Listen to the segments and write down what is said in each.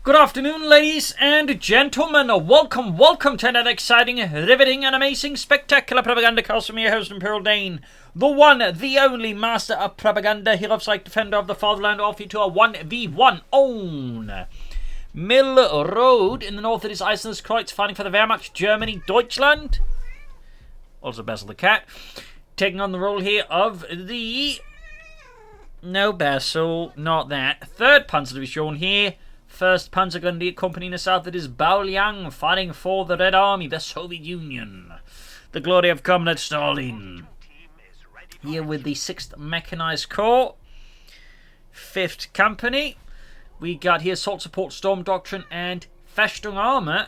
Good afternoon, ladies and gentlemen. Welcome to another exciting, riveting, and amazing, spectacular Propagandacast from your host, Imperial Dane. The one, the only master of propaganda, hero of defender of the fatherland, off you to a 1v1 own. Mill Road in the north, it is Iceland's Kreuz fighting for the Wehrmacht, Germany, Deutschland. Also Basil the Cat. Taking on the role here of the... No, Basil, not that. 3rd Panzer Division here. 1st Panzergrenadier Company in the south, it is Baoliang fighting for the Red Army, the Soviet Union. The glory of Comrade Stalin. Here with the 6th Mechanized Corps. 5th Company. We got here Assault Support, Storm Doctrine, and Festung Armor.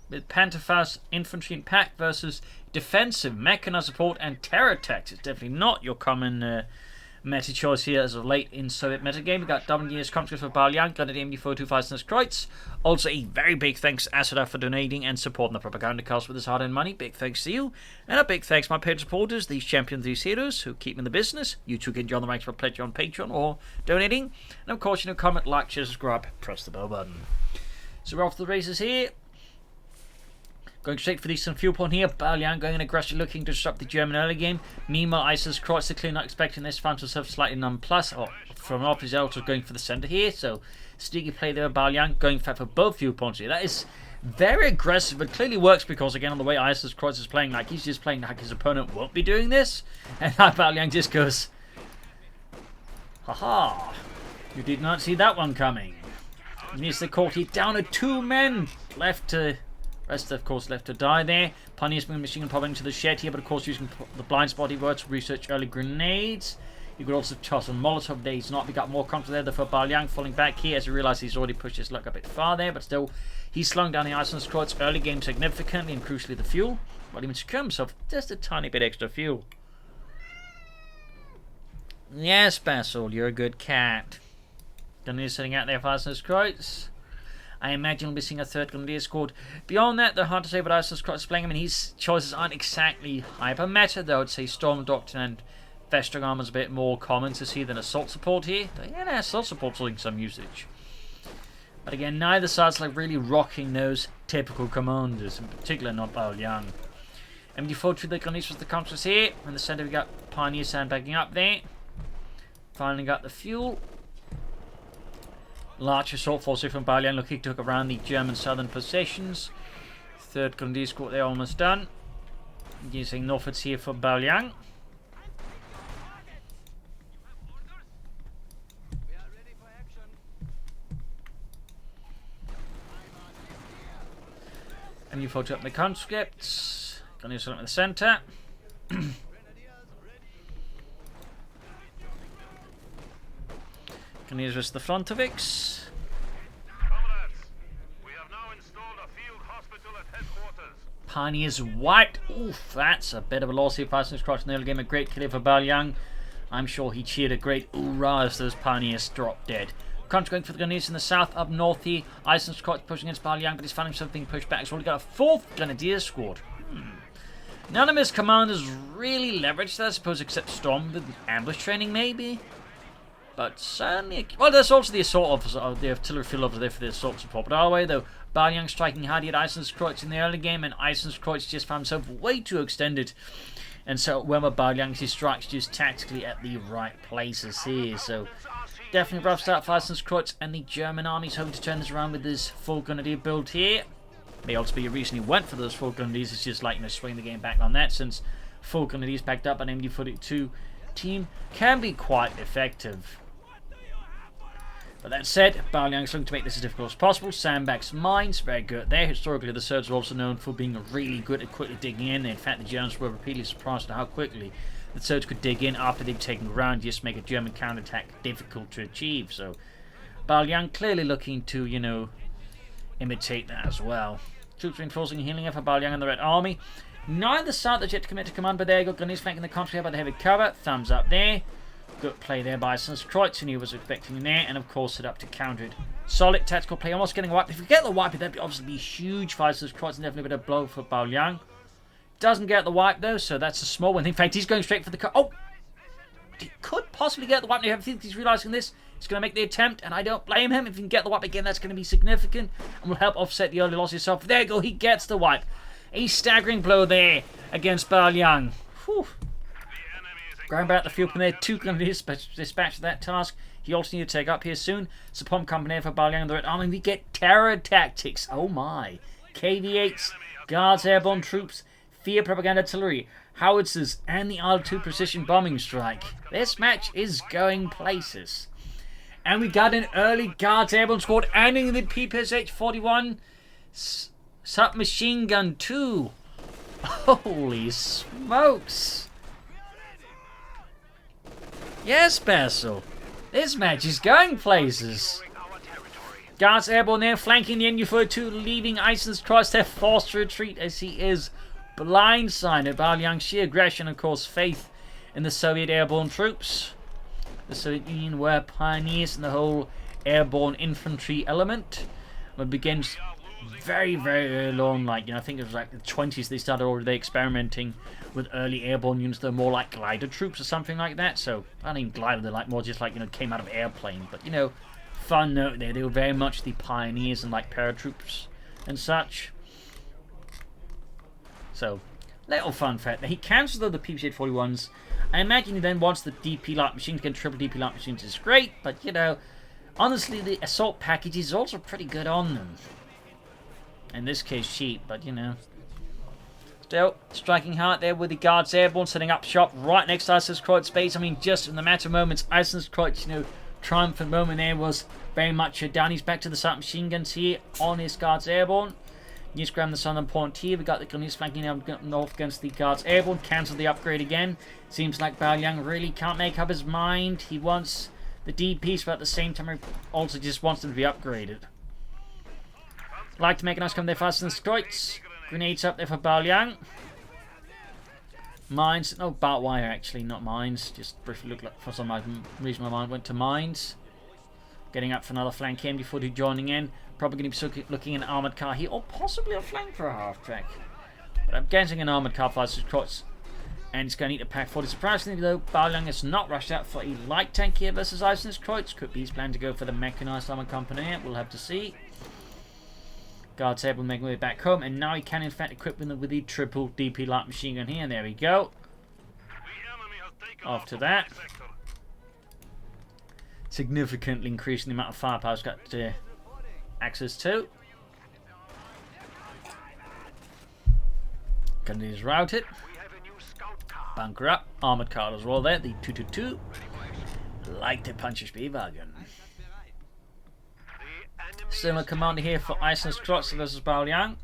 With Panzerfaust, Infantry, and Pack versus Defensive, Mechanized Support, and Terror Attacks. It's definitely not your common... meta choice here as of late in Soviet metagame. We got double years contracts for Balyan, Grenadier MD425 Kreuz. Also a very big thanks to Asada for donating and supporting the Propagandacast with his hard-earned money. Big thanks to you. And a big thanks to my paid supporters, these champions, these heroes who keep me in the business. You too can join the ranks for pledging on Patreon or donating. And of course, comment, like, share, subscribe, press the bell button. So we're off to the races here. Going straight for the Eastern Fuel Point here. Baoliang going in aggressive, looking to disrupt the German early game. Meanwhile, Iceland's Kreuz are clearly not expecting this. Found himself slightly nonplussed. From off his also going for the centre here. So, sneaky play there. Baoliang going for both fuel points here. That is very aggressive, but clearly works because, again, on the way Iceland's Kreuz is playing, like he's just playing like his opponent won't be doing this. And Baoliang just goes, haha, you did not see that one coming. Needs the court here down to 2 men left to... Rest, of course, left to die there. Pioneer's machine gun popping into the shed here, but of course using the blind spot he works to research early grenades. You could also toss a Molotov there. He's not. We got more control there for Baoliang falling back here as he realizes he's already pushed his luck a bit far there, but still he's slowing down the Iceland's Kreuz early game significantly and crucially the fuel. But even secure himself just a tiny bit extra fuel. Yes, Basil, you're a good cat. Gunneer sitting out there for Iceland's Kreuz. I imagine we'll be seeing a 3rd Grenadier squad. Beyond that, they're hard to say what Iceland's Kreuz is playing. I mean, his choices aren't exactly hyper meta, though I'd say Storm Doctrine and Festung Armor is a bit more common to see than Assault Support here. But yeah, Assault Support's holding some usage. But again, neither side's like really rocking those typical commanders, in particular not Baoliang. MD4 to the Grenadiers was the contrast here. In the centre we got Pioneer sandbagging up there. Finally got the fuel. Large assault force here from Balyan looking to hook around the German southern possessions. 3rd Grenadier squad there almost done. Using northwards here for Baoliang. And you photo up the conscripts. Grenadiers select in the centre. Grenadiers rest the Frontovix. Comrades, we have now installed a field hospital at headquarters. Pioneers wiped. Oof, that's a bit of a loss here. Iceland's Kreuz in the early game. A great kill for Baoliang. I'm sure he cheered a great hoorah as those Pioneers dropped dead. Crunch going for the Grenadiers in the south, up north here. Iceland's Kreuz pushing against Baoliang, but he's found himself being pushed back. So we've got a 4th Grenadier squad. None of his commanders really leveraged that, I suppose, except Storm with ambush training, maybe. But certainly, well, there's also the assault officer, the artillery field over there for the assault support. But our way though, Baoliang striking hard at Iceland's Kreuz in the early game, and Iceland's Kreuz just found himself way too extended. And so when Baoliang he strikes just tactically at the right places here. So definitely rough start for Iceland's Kreuz, and the German army's hoping to turn this around with this full Grenadier build here. May also be a reason he went for those full Grenadiers. It's just like, swing the game back on that, since full Grenadiers backed up an MD42 team can be quite effective. But that said, Baoliang's looking to make this as difficult as possible. Sandbags mines, very good there. Historically, the Serbs are also known for being really good at quickly digging in. In fact, the Germans were repeatedly surprised at how quickly the Serbs could dig in after they'd taken ground, just to make a German counterattack difficult to achieve. So, Baoliang clearly looking to, imitate that as well. Troops reinforcing and healing up for Baoliang and the Red Army. Neither side that's yet to commit to command, but there you go. Grenadiers flanking the country by the heavy cover. Thumbs up there. Good play there by Iceland's Kreuz, and he was expecting there, and of course set up to counter it. Solid tactical play, almost getting wiped. If you get the wipe, that'd obviously be huge for Iceland's Kreuz, and definitely a bit of blow for Baoliang. Doesn't get the wipe though, so that's a small one. In fact, he's going straight for the cut. Oh! He could possibly get the wipe. I think he's realising this. He's going to make the attempt, and I don't blame him. If he can get the wipe again, that's going to be significant and will help offset the early losses. So there you go, he gets the wipe. A staggering blow there against Baoliang. Whew. Going back the field from there, 2 companies dispatched that task. He also needs to take up here soon. Support company for Baoliang, the Red Army. We get terror tactics. Oh my. KV-8s, Guards airborne troops, Fear propaganda artillery, howitzers, and the R2 precision bombing strike. This match is going places. And we got an early Guards airborne squad and in the PPSH-41 submachine gun too. Holy smokes. Yes, Basil. This match is going places. Guards airborne there, flanking the NU-42, leaving Iceland's cross their forced retreat as he is blindsided by Baoliang's sheer aggression, of course, faith in the Soviet airborne troops. The Soviet Union were pioneers in the whole airborne infantry element. It begins very, very early on, like, I think it was like the 20s they started already experimenting with early airborne units that are more like glider troops or something like that. So, I don't even glider, they're like more just like, came out of airplane. But, fun note there, they were very much the pioneers and like paratroops and such. So, little fun fact there. He cancelled the PPSH-41s. I imagine he then wants the DP light machines, again, triple DP light machines is great, but honestly the assault package is also pretty good on them. In this case cheap, but still, striking hard there with the Guards airborne, setting up shop right next to Iceland's Kreuz base. I mean, just in the matter of moments, Iceland's Kreuz, triumphant moment there was very much down. He's back to the submachine guns here on his Guards airborne. He's grabbing the southern point here. We got the Gunners flanking up north against the Guards airborne. Cancel the upgrade again. Seems like Baoliang really can't make up his mind. He wants the DPs, but at the same time he also just wants them to be upgraded. Like to make a nice come there fast in the Kreuz. Grenades up there for Baoliang. Mines. No, barbed wire actually, not mines. Just briefly looked like for some reason my mind went to mines. Getting up for another flank MD-42 joining in. Probably going to be looking at an armoured car here, or possibly a flank for a half-track. But I'm guessing an armoured car flies his Kreuz. And it's going to need a pack 40. Surprisingly though, Baoliang has not rushed out for a light tank here versus Iceland's Kreuz. Could be he's planning to go for the mechanised armoured company. We'll have to see. Guards able to make their way back home, and now he can in fact equip them with the triple DP light machine gun here, and there we go. After that, significantly increasing the amount of firepower he's got access to. Gun is routed. Bunker up. Armoured car as well there, the 222. Leichte Panzerspielwagen. Still a commander here for Iceland's Kreuz versus Baoliang.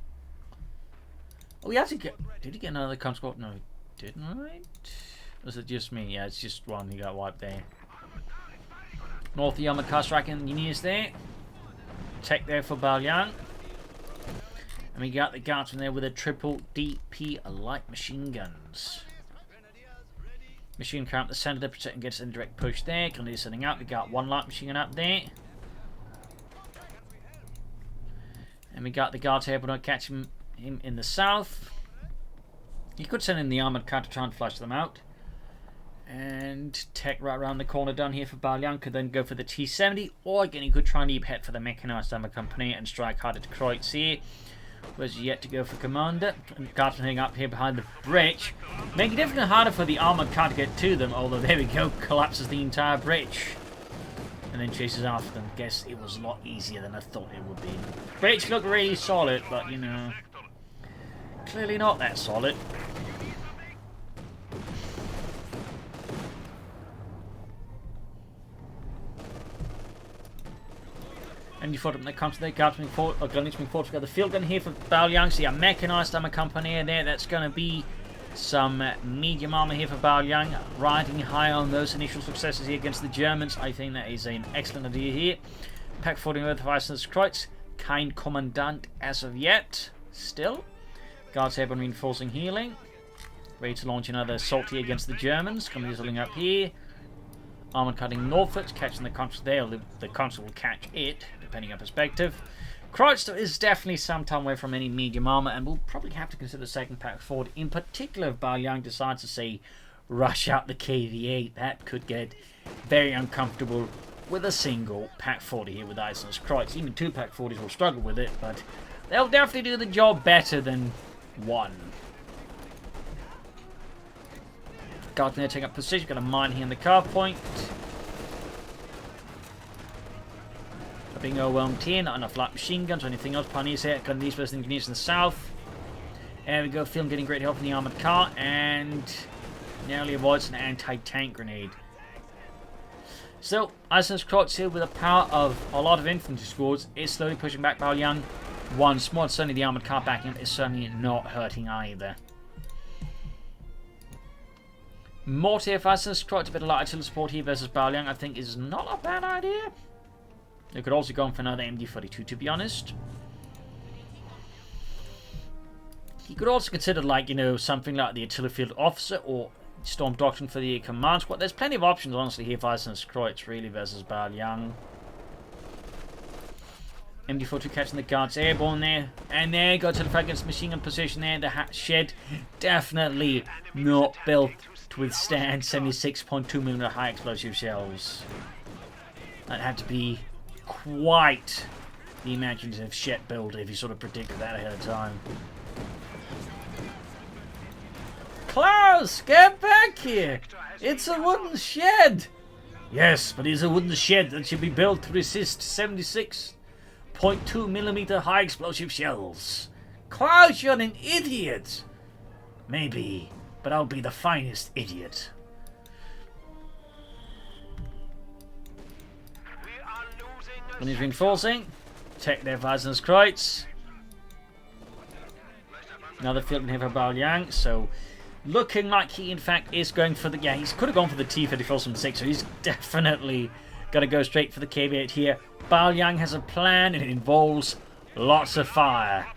Oh, he actually did he get another conscript? No, he didn't, right? Was it just me? Yeah, it's just one. He got wiped there. North the armoured car striking engineers there. Tech there for Baoliang. And we got the guardsmen there with a triple DP light machine guns. Machine car up the centre, protecting against an indirect push there. Grenadiers setting up. We got one light machine gun up there. And we got the Guards airborne catching him in the south. He could send in the armoured car to try and flush them out. And tech right around the corner down here for Baoliang. Could then go for the T-70. Or again, he could try and head for the mechanised armoured company and strike hard at Kreuz here. Whereas yet to go for commander. And Guardsmen heading up here behind the bridge. Making it definitely harder for the armoured car to get to them. Although there we go, collapses the entire bridge. And then chases after them. Guess it was a lot easier than I thought it would be. Bridge looked really solid, but clearly not that solid. And you thought when it comes to the guardsmen fought, or gunners being fought together. Field gun here for Baoliang. See a mechanised armor company there. That's going to be some medium armor here for Baoliang. Riding high on those initial successes here against the Germans. I think that is an excellent idea here. Pack 40 with Iceland's Kreuz. Kein Kommandant as of yet. Still. Guards airborne reinforcing healing. Ready to launch another assault here against the Germans. Companies rolling up here. Armored cutting northwards, catching the console there. The console will catch it, depending on perspective. Kreuz is definitely some time away from any medium armor, and we'll probably have to consider second pack forward. In particular, if Baoliang decides to say rush out the KV-8, that could get very uncomfortable with a single Pack 40 here with Iceland's Kreuz. Even 2 Pack 40s will struggle with it, but they'll definitely do the job better than 1. Guard there taking up position, got a mine here in the car point. Being overwhelmed here, not enough light machine guns or anything else. Pioneers here, got these first engineers in the south. There we go, film getting great help from the armoured car, and narrowly avoids an anti-tank grenade. Still, Iceland's Kreuz here with the power of a lot of infantry squads is slowly pushing back Baoliang once more. Certainly the armoured car backing up is certainly not hurting either. Mortar for Iceland's Kreuz, a bit of light artillery support here versus Baoliang, I think is not a bad idea. They could also go on for another MD-42, to be honest. He could also consider, like, you know, something like the artillery field officer or storm doctrine for the command squad. There's plenty of options, honestly, here for Iceland's Kreuz, really, versus Baoliang. MD-42 catching the guards airborne there. And there, got to the frag against machine gun position there. The shed definitely not built to withstand 76.2mm high explosive shells. That had to be quite the imaginative shed builder if you sort of predicted that ahead of time. Klaus, get back here! It's a wooden shed! Yes, but it's a wooden shed that should be built to resist 76.2mm high explosive shells. Klaus, you're an idiot! Maybe, but I'll be the finest idiot. When he's reinforcing, take their Iceland's Kreuz. Another field in here for Baoliang, so looking like he in fact is going for the... Yeah, he could have gone for the T-34-6, so he's definitely going to go straight for the KV-8 here. Baoliang has a plan and it involves lots of fire.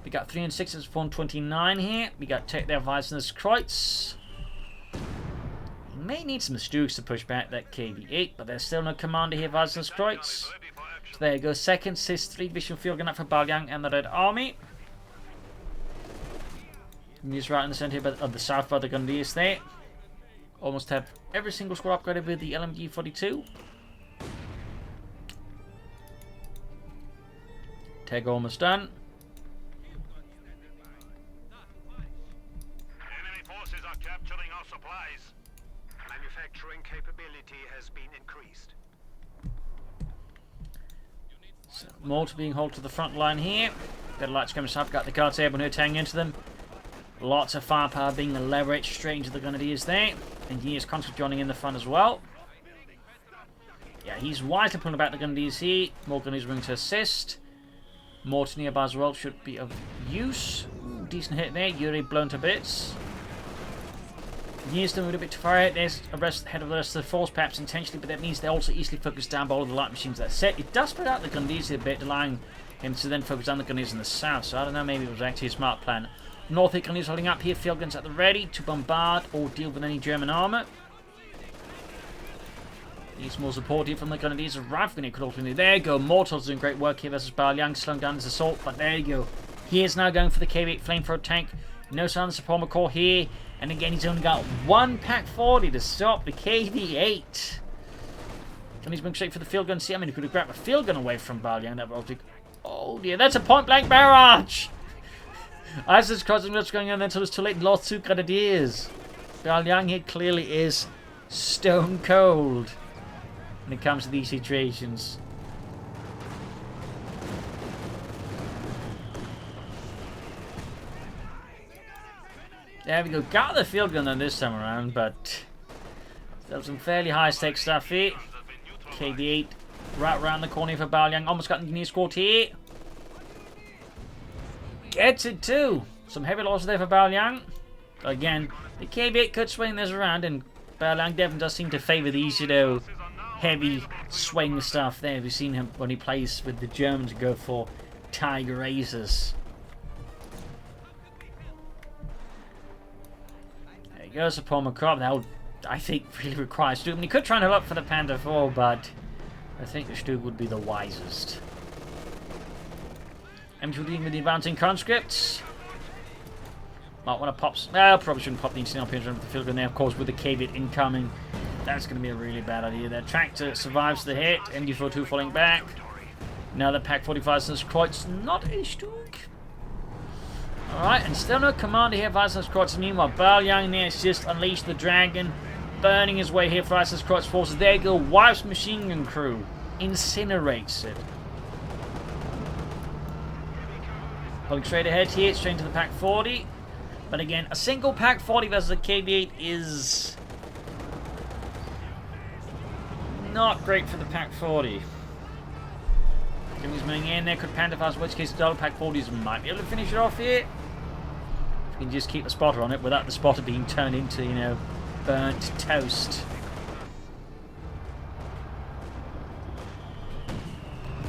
We got 3 and 6 is 129 here. We got take their Iceland's Kreuz. May need some Stooks to push back that KV-8, but there's still no commander here for Iceland's Kreuz. So there you go, second, cis 3 division field gun up for Baoliang and the Red Army. And he's right in the centre of the south by the Gundiers there. Almost have every single squad upgraded with the LMG-42. Tag almost done. Enemy forces are capturing our supplies. Manufacturing capability has been increased. So, mortar being hauled to the front line here. Got a light skirmish up, got the guards airborne who are tagging into them. Lots of firepower being leveraged straight into the Grenadiers there. Engineers constantly joining in the fun as well. Yeah, he's wisely pulling back the Grenadiers here. More Grenadiers willing to assist. Mortar nearby as well should be of use. Ooh, decent hit there. Yuri blown to bits. Engineers still moved a bit too far ahead. There's a rest ahead of the rest of the force, perhaps intentionally, but that means they also easily focus down by all of the light machines that set. It does spread out the Grenadiers a bit, allowing him to then focus on the Grenadiers in the south. So I don't know, maybe it was actually a smart plan. North here, Grenadiers holding up here, field guns at the ready to bombard or deal with any German armour. Needs more support here from the Grenadiers. A rifle grenade could also be there. You go, Mortals doing great work here versus Baoliang, slowing down his assault, but there you go. He is now going for the KV-8 flamethrower tank. No sign of the support core here. And again, he's only got one Pack 40 to stop the KV-8. And he's going straight for the field gun. See, I mean, he could have grabbed a field gun away from Balyan. That would be... Oh dear, that's a point-blank barrage! Iceland's crossing what's going on until it's too late and lost 2 Grenadiers. Balyan here clearly is stone cold when it comes to these situations. There we go. Got the field gun on this time around, but still some fairly high stakes stuff here. KV-8 right around the corner for Baoliang. Almost got the engineer squad here. Gets it too. Some heavy losses there for Baoliang. Again, the KV-8 could swing this around, and Baoliang definitely does seem to favour these, you know, heavy swing stuff there. We've seen him when he plays with the Germans go for Tiger Aces. There he goes, Paul McCrobb. That would, I think, really require Stug. I mean, he could try and hold up for the Panther IV, but I think the Stug would be the wisest. M2 dealing with the advancing conscripts. Might want to pop... Well, probably shouldn't pop the internal pinch on the field gun there, of course, with the K-bit incoming. That's going to be a really bad idea there. Tractor survives the hit. MD-42 falling back. Now the Pack 45 says Kreutz, not a Stug. Alright, and still no commander here for Eisen's Kreutz. Meanwhile, Baoliang there has just unleashed the dragon. Burning his way here for Eisen's Kreutz forces. There you go, wipes machine gun crew. Incinerates it. Pulling straight ahead here, straight into the Pack 40. But again, a single Pack 40 versus a KB8 is not great for the Pack 40. Jimmy's moving in there, could Panther fast, in which case the double Pack 40s might be able to finish it off here. If you can just keep the spotter on it without the spotter being turned into, you know, burnt toast.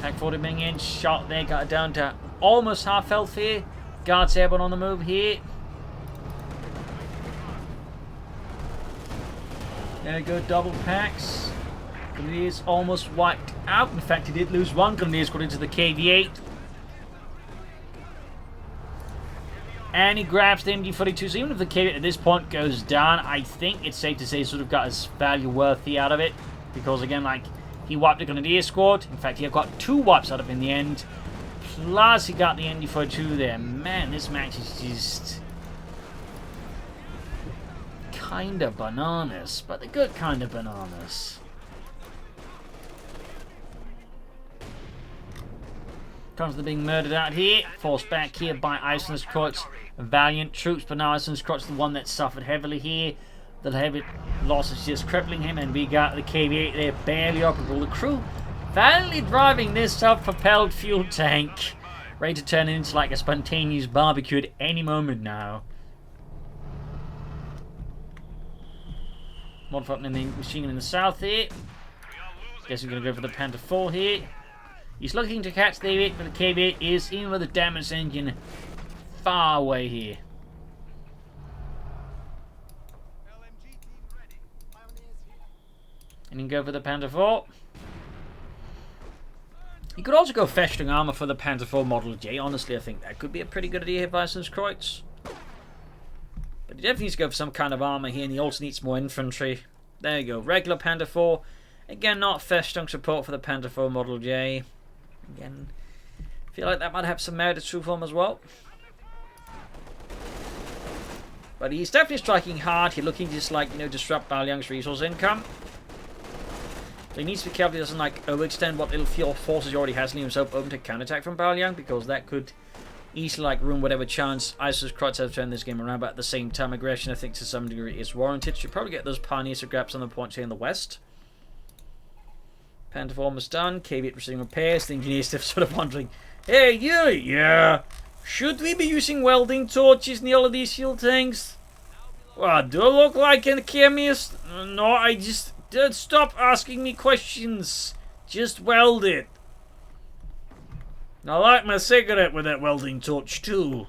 Pack 40 being in, shot there, got it down to almost half health here. Guards airborne on the move here. There we go, double packs. Grenadiers almost wiped out. In fact, he did lose one Grenadier squad into the KV-8. And he grabs the MD-42. So even if the KV-8 at this point goes down, I think it's safe to say he sort of got his value worthy out of it. Because again, like, he wiped the Grenadier squad. In fact, he got 2 wipes out of it in the end. Plus, he got the MD-42 there. Man, this match is just kind of bananas. But the good kind of bananas. Comes to being murdered out here. Forced back here by Eisen's Kreutz. Valiant troops, but now Eisen's Kreutz the one that suffered heavily here. The heavy loss is just crippling him, and we got the KV-8 there barely operable. The crew finally driving this self-propelled fuel tank. Ready to turn it into like a spontaneous barbecue at any moment now. Modifying in the machine gun in the south here. Guess we're going to go for the Panther 4 here. He's looking to catch the KV-8, but the KV-8 is, even with the damaged engine, far away here. And you can go for the Panther 4. You could also go Festung armor for the Panther 4 Model J. Honestly, I think that could be a pretty good idea here by Eisen's Kreutz. But you definitely need to go for some kind of armor here, and he also needs more infantry. There you go, regular Panther 4. Again, not Festung support for the Panther 4 Model J. Again, I feel like that might have some merit to true form as well. But he's definitely striking hard. He's looking to just like, you know, disrupt Baoliang's resource income. So he needs to be careful he doesn't like overextend what little field forces he already has, leaving himself open to counterattack from Baoliang, because that could easily like ruin whatever chance Eisen's Kreutz has to turn this game around. But at the same time, aggression I think to some degree is warranted. Should probably get those pioneers to grab some of the points here in the west. Panther 4 almost done. KV-8 receiving repairs. The engineers still sort of wondering, hey, yeah, should we be using welding torches in all of these fuel tanks? Well, do I look like a chemist? No, I just... Stop asking me questions. Just weld it. I like my cigarette with that welding torch too.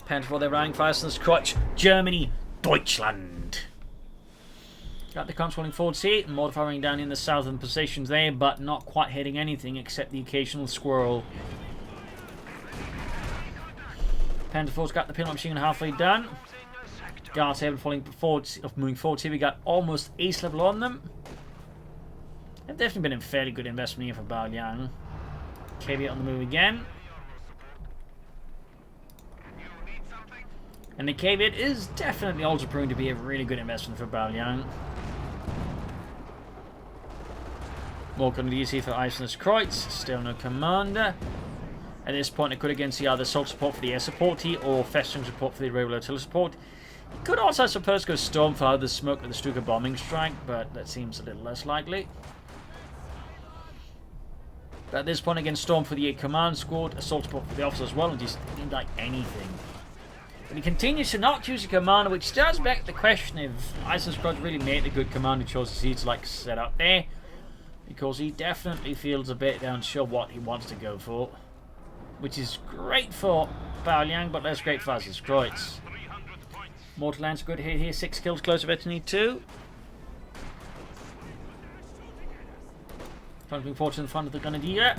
Panther 4, they're running fast in the crotch. Germany, Deutschland. Got the controlling forward seat and mortifying down in the southern positions there, but not quite hitting anything except the occasional squirrel. Panther 4's got the pinlock machine gun halfway done. Guards able falling forward, moving forward here. We got almost ace level on them. They've definitely been a fairly good investment here for Balyan. KB on the move again. And the KB is definitely also proving to be a really good investment for Baoliang. More Grenadiers here for Eisen's Kreutz. Still no commander. At this point, it could again see either assault support for the air support here or Festung support for the regular artillery support. It could also, I suppose, go Storm for either smoke or the Stuka bombing strike, but that seems a little less likely. But at this point, again, Storm for the 8 command squad, assault support for the officer as well, and just need like anything. But he continues to not choose a commander, which does beg the question if Eisen's Kreutz really made the good commander choices he's like set up there, because he definitely feels a bit unsure what he wants to go for. Which is great for Baoliang, but less great for Eisen's Kreutz. Mortal Lance, good hit here. 6 kills, close of it to need 2. Moving forward to the front of the Grenadier.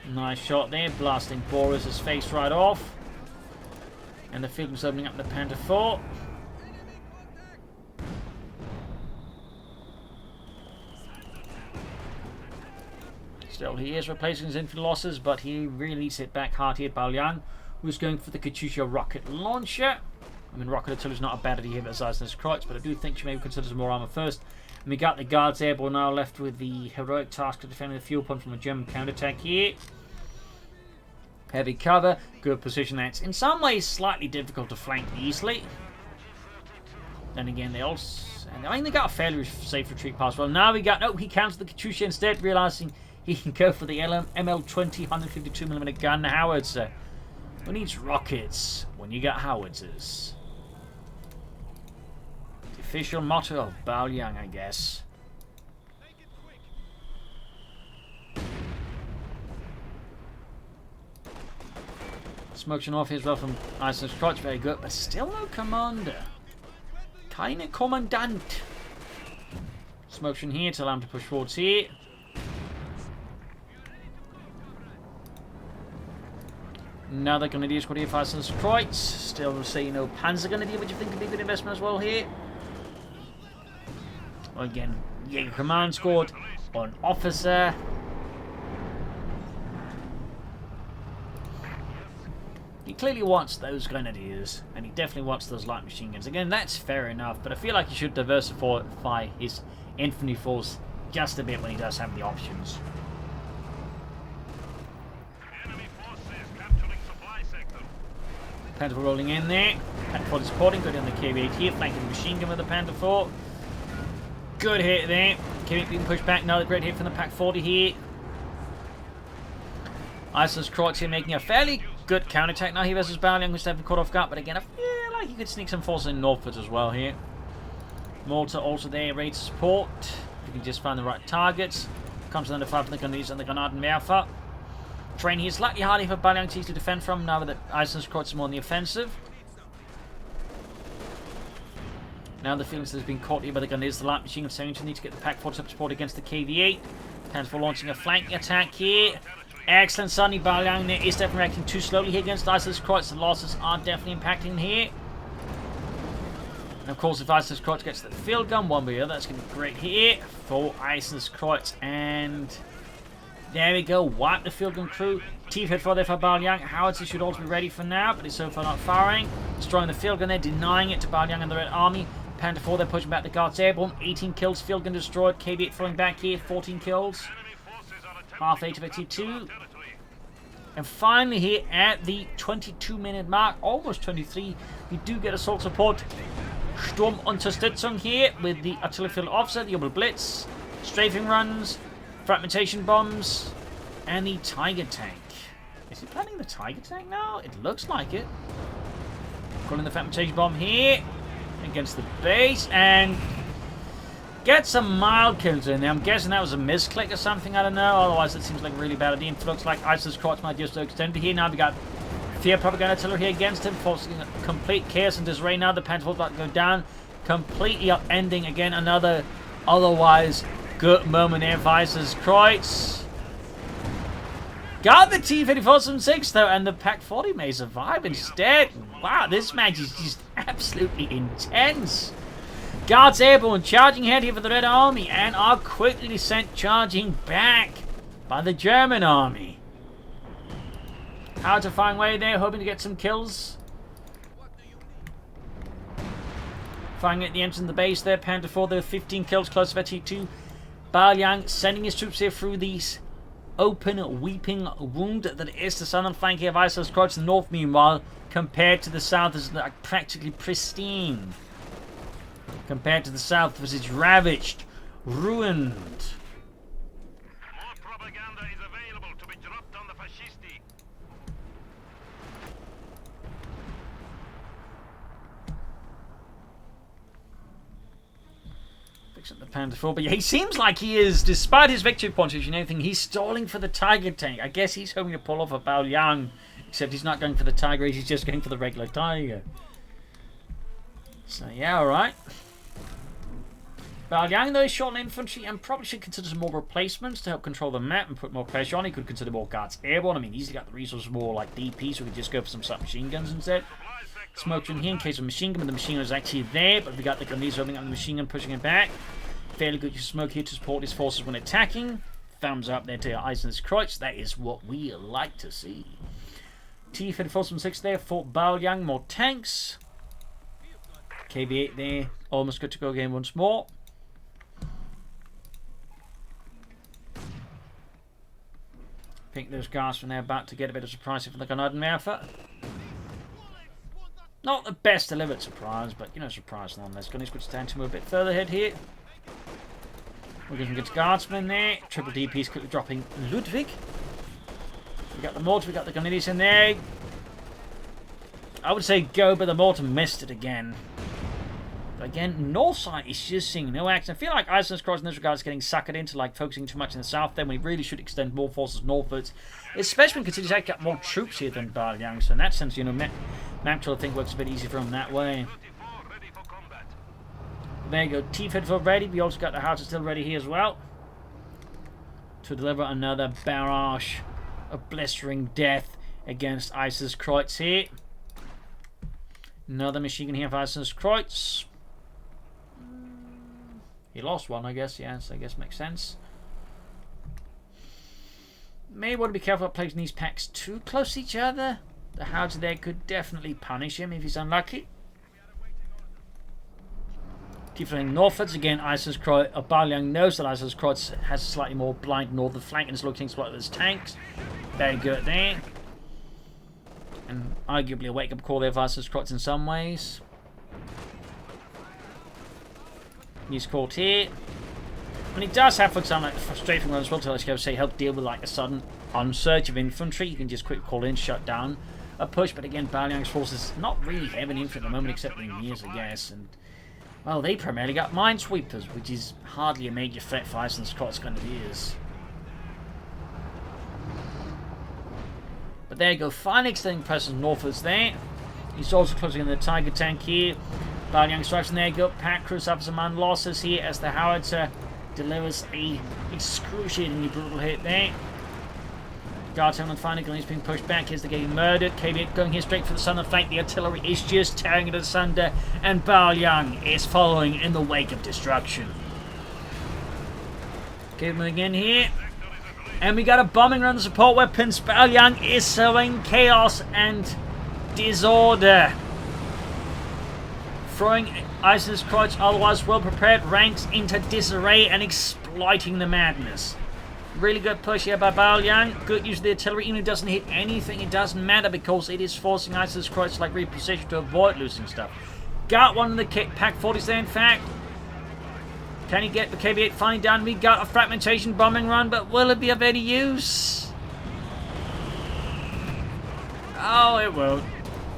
Nice shot there, blasting Boris' face right off. And the field was opening up the Panther 4. Still, he is replacing his infantry losses, but he really needs to hit back hard here at Baoliang, who's going for the CoH2 rocket launcher. I mean, rocket artillery is not a bad idea here as this Kreutz, but I do think she maybe considers more armor first. And we got the Guards airborne now left with the heroic task of defending the fuel pump from a German counterattack here. Heavy cover, good position. That's in some ways slightly difficult to flank easily. Then again, they also, and I mean, they got a fairly safe retreat pass. Well, now we got, no, he counts the CoH2 instead, realizing he can go for the ML20 152mm gun howitzer. Who needs rockets when you got howitzers? The official motto of Baoliang, I guess. Smoking off here as well from Iceland's Kreutz, very good, but still no commander. Keine Kommandant. Smoking here to allow him to push forwards here. Another Grenadier squad here for Iceland's Kreutz. Still say no Panzer Grenadier, which I think could be a good investment as well here. Well, again, Jaeger Command Squad on officer. He clearly wants those Grenadiers, and he definitely wants those light machine guns. Again, that's fair enough, but I feel like he should diversify his infantry force just a bit when he does have the options. Enemy forces capturing supply sector. Panther 4 rolling in there. Panther 4 supporting, good on the KV-8 here, flanking the machine gun with the Panther 4. Good hit there. KV-8 being pushed back, another great hit from the Pak 40 here. Iceland's Kreutz here making a fairly good counterattack now here versus Baoliang, who's having caught off guard, but again, I feel like he could sneak some forces in northwards as well here. Malta also there, ready to support. If you can just find the right targets. Comes under fire from the Grenadiers and the Granadenwerfer. Terrain here slightly harder for Baoliang to defend from now that Iceland's Kreutz is more on the offensive. Now the feelings that has been caught here by the Grenadiers, the light machine gun saying to need to get the Pak 4 to support against the KV-8. Panther 4 launching a flanking attack here. Excellent, suddenly Baoliang there is definitely reacting too slowly here against Iceland's Kreutz. The losses are definitely impacting here. And of course, if Iceland's Kreutz gets the field gun one way or the other, that's going to be great here for Iceland's Kreutz. And there we go, wipe the field gun crew. T-Fed for there for Baoliang. Howitzer should also be ready for now, but he's so far not firing. Destroying the field gun there, denying it to Baoliang and the Red Army. Panther 4 they're pushing back the Guards airborne. 18 kills, field gun destroyed. KB8 falling back here, 14 kills. Half 8 of a T2. And finally here at the 22-minute mark, almost 23, we do get assault support. Sturmunterstützung here with the artillery field officer, the Ober Blitz, strafing runs, fragmentation bombs, and the Tiger tank. Is he planning the Tiger tank now? It looks like it. Calling the fragmentation bomb here against the base and get some mild kills in there. I'm guessing that was a misclick or something, I don't know. Otherwise, it seems like a really bad idea. It looks like Iceland's Kreutz might just extend here. Now we got Fear Propaganda artillery here against him, forcing complete chaos and disarray. Now the Panther 4 about to go down, completely upending again another otherwise good moment there for Iceland's Kreutz. Got the T-5476 though, and the Pak 40 may survive instead. Wow, this match is just absolutely intense. Guards airborne charging ahead here for the Red Army and are quickly sent charging back by the German Army. How to find way there, hoping to get some kills. Firing at the entrance of the base there, Panther 4 there, 15 kills, close to T2. Baoliang sending his troops here through these open weeping wound that is the southern flank here of Iceland's Kreutz. The north, meanwhile, compared to the south, is like practically pristine. Compared to the south, which is ravaged, ruined. More propaganda is available to be dropped on the fascisti. Fixing the Panther 4, but yeah, he seems like he is, despite his victory punches and everything, he's stalling for the Tiger tank. I guess he's hoping to pull off a Baoliang, except he's not going for the Tiger, he's just going for the regular Tiger. So yeah, alright. Baoliang, though, is short on infantry and probably should consider some more replacements to help control the map and put more pressure on. He could consider more guards airborne. I mean, he's got the resources more like DP, so we could just go for some submachine guns instead. Smoke in here in case of machine gun, but the machine gun is actually there, but we got the Grenadiers opening up the machine gun, pushing it back. Fairly good use of smoke here to support his forces when attacking. Thumbs up there to Eisen's Kreuz. That is what we like to see. T-34-6 there, Fort Baoliang, more tanks. KV-8 there, almost good to go again once more. I think those guys from there about to get a bit of surprise for the Grenadier effort. Not the best delivered surprise, but you know, surprise nonetheless. Gunny's good to stand to move a bit further ahead here. We're getting good guardsmen there. Triple DP's quickly dropping Ludwig. We got the mortar, we got the Grenadiers in there. I would say go, but the mortar missed it again. But again, north side is just seeing no action. I feel like Eisen's Kreuz in this regard is getting suckered into like focusing too much in the south then when he really should extend more forces northwards. Especially when considering he's got more troops here than Baoliang. So in that sense, you know, Maptrol I think works a bit easier for him that way. There you go, T-34 ready. We also got the Howitzer still ready here as well. To deliver another barrage of blistering death against Eisen's Kreuz here. Another machine gun here for Eisen's Kreuz. He lost one, I guess. Yes, I guess makes sense. May want to be careful about placing these packs too close to each other. The Howitzer there could definitely punish him if he's unlucky. Keep flying northwards again. Eisen's Kreuz, Baoliang knows that Eisen's Kreuz has a slightly more blind northern flank and is looking to exploit those tanks. Very good there. And arguably a wake-up call there for Eisen's Kreuz in some ways. He's caught here. And he does have, for example, like frustrating runs as well to, let's go say, help deal with like a sudden onsurge of infantry. You can just quick call in, shut down a push. But again, Baoliang's forces not really have any infantry at the moment, except in years, I guess. And well, they primarily got minesweepers, which is hardly a major threat for Eisen's Kreuz Grenadiers. But there you go, finally extending presence northwards there. He's also closing in the Tiger tank here. Baoliang strikes, and there you go. Pack crew suffers some man losses here as the Howitzer delivers a excruciatingly brutal hit there. Guards and finally Glenn is being pushed back. Here's the getting murdered. KV-8 going here straight for the southern flank. The artillery is just tearing it asunder, and Baoliang is following in the wake of destruction. Keep moving in here. And we got a bombing run support weapons. Baoliang is sowing chaos and disorder. Throwing Eisen's Kreuz, otherwise well prepared ranks into disarray and exploiting the madness. Really good push here by Baoliang. Good use of the artillery. Even if it doesn't hit anything, it doesn't matter because it is forcing Eisen's Kreuz to like reposition to avoid losing stuff. Got one of the pack 40s there, in fact. Can he get the KV-8 finally down? We got a fragmentation bombing run, but will it be of any use? Oh, it won't.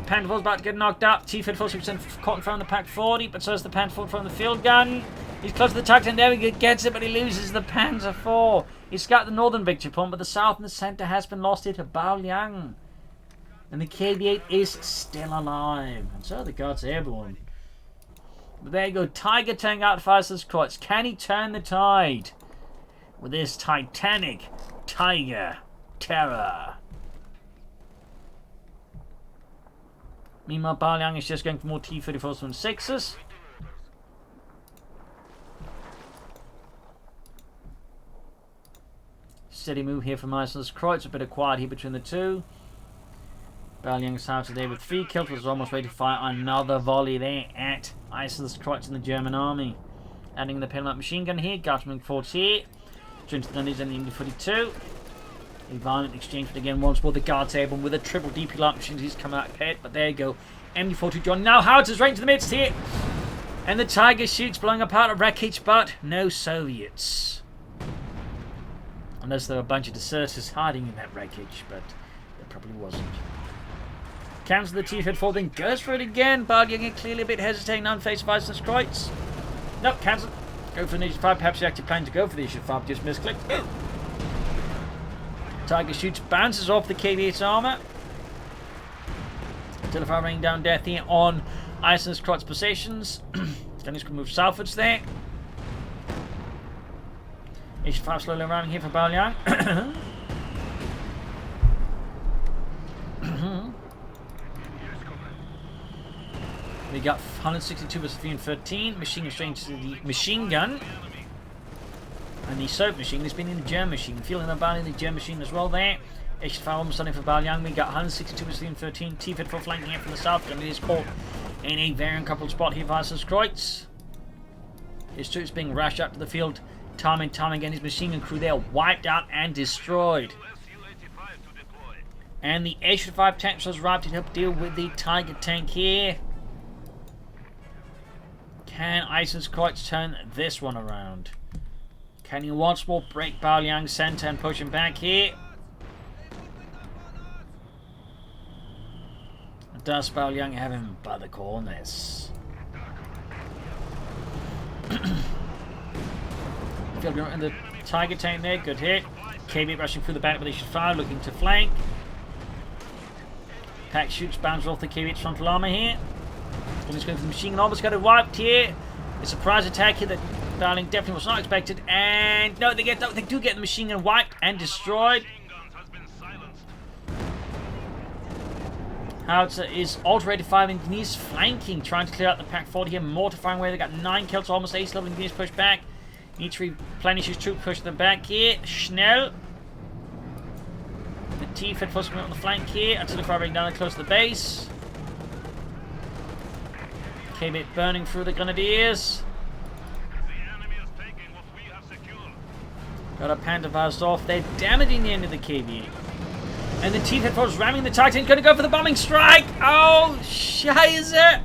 Panther about to get knocked up. T-34 caught in front of the pack 40, but so is the Panther from the field gun. He's close to the target, and there he gets it, but he loses the Panzer IV. He's got the northern victory point, but the south and the centre has been lost here to Baoliang. And the KV-8 is still alive. And so the Guards airborne. But there you go, Tiger tank out fires his Kreuz. Can he turn the tide with this titanic Tiger terror? Meanwhile, Baoliang is just going for more T-34s and 6s. Steady move here from Eisen's Kreuz. A bit of quiet here between the two. Baoliang's out today with 3 kills, was almost ready to fire another volley there at Eisen's Kreuz in the German army. Adding the Pelmat machine gun here, Guardsman forwards here. Joins the Dundies and the Infantry 2. A violent exchange, but again, once more the Guards airborne with a triple DP light machines. He's coming out ahead, but there you go. MD42 John. Now Howitzer's right into the midst here. And the Tiger shoots, blowing apart a wreckage, but no Soviets. Unless there were a bunch of deserters hiding in that wreckage, but there probably wasn't. Cancels the T-34, then goes for it again. Baoliang clearly a bit hesitating on face of Eisen's Kreuz. Nope, cancel. Go for the Initiative 5. Perhaps he actually planned to go for the Initiative 5, just misclicked. Tiger shoots, bounces off the KV-8's armour. Telephone raining down death here on Eisen's Kreuz positions. Then he's going to move southwards there. H5 slowly arriving here for Baoliang. We got 162 versus 313. Machine gun straight into the machine gun. And the soap machine has been in the German machine. Feeling the Balyan in the German machine as well there. H5 almost starting for Baoliang. We got 162 versus 313. T-54 flanking it from the south. And it is caught in a very uncoupled spot here versus Kreutz. His troops being rushed up to the field time and time again. His machine gun crew there wiped out and destroyed. And the H5 tanks was arrived to help deal with the Tiger tank here. Can Kreutz turn this one around? Can he once more break Baoliang's center and push him back here? Does Baoliang have him by the corners? In the Tiger tank there, good hit. KB rushing through the back with H5, looking to flank. Pack shoots, bounces off the KB's frontal armor here. And he's going for the machine gun, almost got it wiped here. A surprise attack here that Baoliang definitely was not expected. And no, they do get the machine gun wiped and destroyed. Howitzer is Ultra 85 engineers flanking, trying to clear out the Pack 40 here. Mortifying away, they got 9 kills, almost ace level engineers pushed back. Need to replenish his troop, push them back here. Schnell. The T-Fed force on the flank here. Artillery firing down close to the base. KB burning through the Grenadiers. Got a Panzerfaust off. They're damaging the end of the KV. And the T-Fed force ramming the Titan. Going to go for the bombing strike. Oh, Scheiße.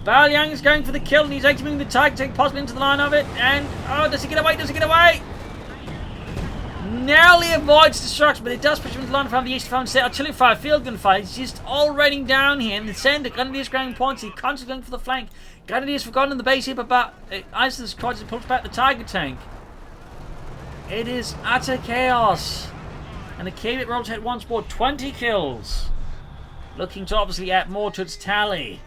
Baoliang is going for the kill, and he's activating the Titan, possibly into the line of it. And, oh, does he get away? Does he get away? Narrowly avoids destruction, but it does push him into the line of fire. The H5 set artillery fire, field gun fire. He's just all raining down here in the center. Grenadiers grabbing points. He's constantly going for the flank. Grenadiers forgotten the base here, but Iceland's tries to push back the Tiger tank. It is utter chaos. And the KB rolls ahead once more, 20 kills. Looking to obviously add more to its tally.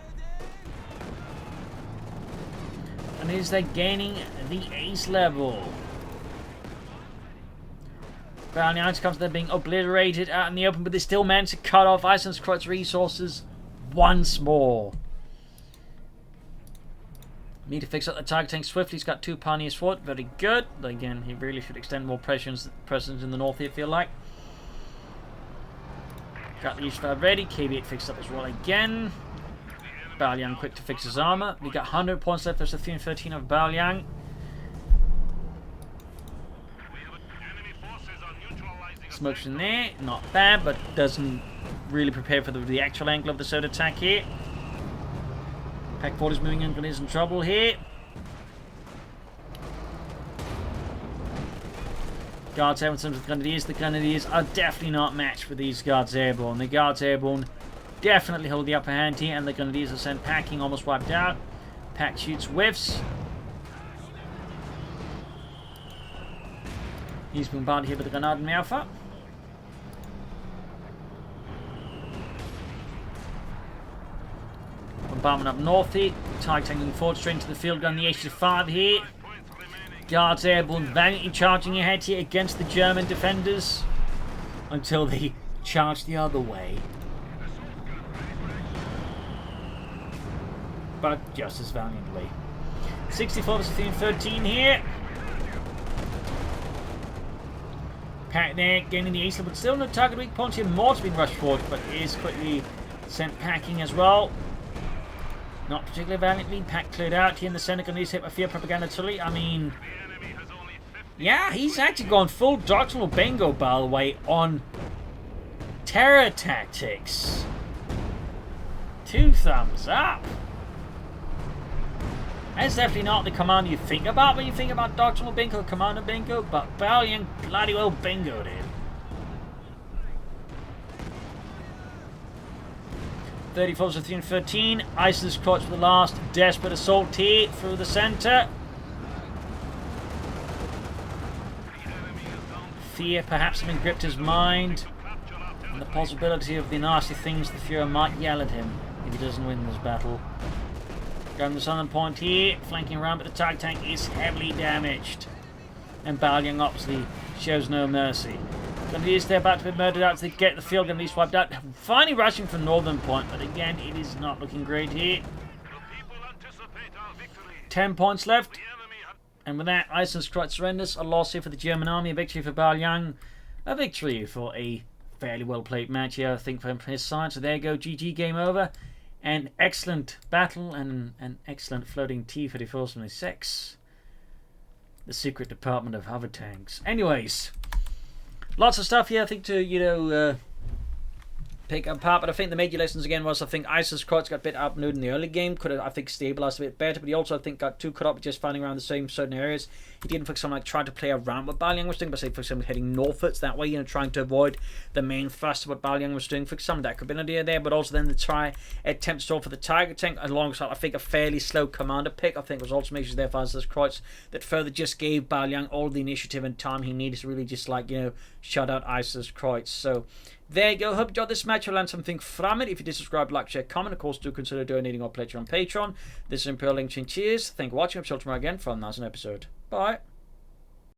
And is they gaining the ace level? Baoliang comes to them being obliterated out in the open, but they still manage to cut off Iceland's Kreutz resources once more. Need to fix up the Tiger tank swiftly. He's got 2 pioneers for it. Very good. But again, he really should extend more presence in the north here, I feel like. Got the H5 ready. KB8 fixed up as well again. Baoliang quick to fix his armor. We got 100 points left. There's a 313 of Baoliang. Smokes in there. Not bad, but doesn't really prepare for the actual angle of the sword attack here. Pack 40 is moving in, but is in trouble here. Guards Airborne sends with Grenadiers. The Grenadiers are definitely not matched for these Guards Airborne. The Guards Airborne definitely hold the upper hand here, and the Grenadiers are sent packing, almost wiped out. Pack shoots whiffs. He's bombarded here with the Granaden Alpha. Bombardment up north here. Tiger taking forward straight into the field gun. The H5 here. Guards Airborne valiantly charging ahead here against the German defenders until they charge the other way. But just as valiantly. 64 versus 13 here. Pack there, gaining the ace, but still no target weak points here. Mort's been rushed forward, but is quickly sent packing as well. Not particularly valiantly. Pack cleared out here in the center. Going to hit by fear Propagandacaster. I mean, yeah, he's actually gone full doctrinal bingo, by the way, on terror tactics. 2 thumbs up. That's definitely not the command you think about when you think about doctrinal bingo, commander bingo, but Baoliang bloody well bingoed it. 34 to 313. Iceland's Kreutz for the last desperate assault here through the center. Fear perhaps having gripped his mind, and the possibility of the nasty things the Fuhrer might yell at him if he doesn't win this battle. Going to the southern point here, flanking around, but the Tiger tank is heavily damaged. And Baoliang obviously shows no mercy. Gonna be they're about to be murdered out to get the field at least wiped out. Finally rushing from Northern Point, but again, it is not looking great here. 10 points left. And with that, Eisenstadt surrenders. A loss here for the German army. A victory for Baoliang. A victory for a fairly well-played match here, I think, from his side. So there you go. GG, game over. An excellent battle and an excellent floating T-34-76. The secret department of hover tanks. Anyways, lots of stuff here, I think, to, pick apart, but I think the major lessons again was I think Eisenstadt got a bit outmaneuvered in the early game, could have I think stabilized a bit better, but he also I think got too caught up with just finding around the same certain areas. He didn't, for example, like try to play around what Baoliang was doing, but say for example heading northwards that way, trying to avoid the main thrust of what Baoliang was doing. For example, that could have been an idea there, but also then to try attempt to stall for the Tiger tank alongside I think a fairly slow commander pick. I think was also measures there for Eisenstadt that further just gave Baoliang all the initiative and time he needed to really just like shut out Eisenstadt. So there you go. Hope you enjoyed this match. You'll learn something from it. If you did subscribe, like, share, comment. Of course, do consider donating or pledging on Patreon. This is Imperial Link. Cheers. Thank you for watching. I'm tomorrow again for another episode. Bye.